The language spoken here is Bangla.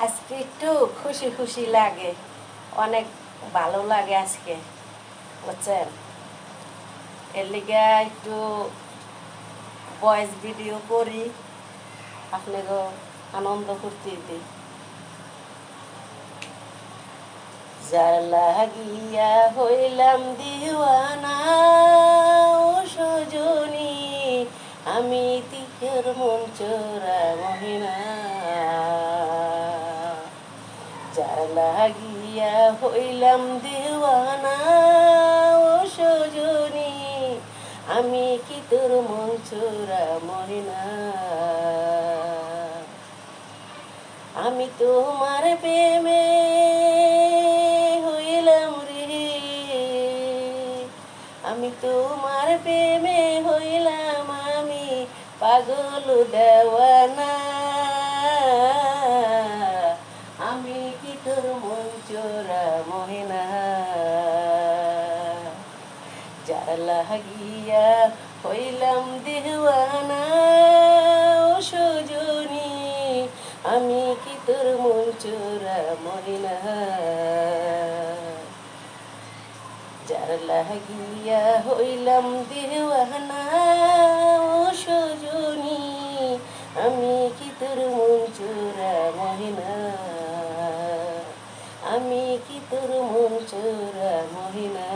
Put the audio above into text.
আজকে একটু খুশি খুশি লাগে, অনেক ভালো লাগে আজকে, বুঝছেন? এর লিগে একটু ভয়েস ভিডিও করি, আপনাকেও আনন্দ করতে দিই। যার লাগিয়া হইলাম দিওয়ানা ও সজনী, আমি তিকের মন চোরা মহিনা। যার লাগিয়া হইলাম দিওয়ানা ও সজনী, আমি কি তোর মন চোরা মহিনা। আমি তোমার প্রেমে হইলাম রে, আমি তোমার প্রেমে হইলাম, আমি পাগল দেওয়ানা। আমি কি তোর মন চোরা মহিনা। যার লাগিয়া হইলাম দিওয়ানা ও সজনী, আমি কি তোর মন চোরা মহিনা। যার লাগিয়া হইলাম দিওয়ানা ও সজনী, আমি কি তোর মন চোরা মহিনা। আমি কি তোর মন চোরা মহিনা।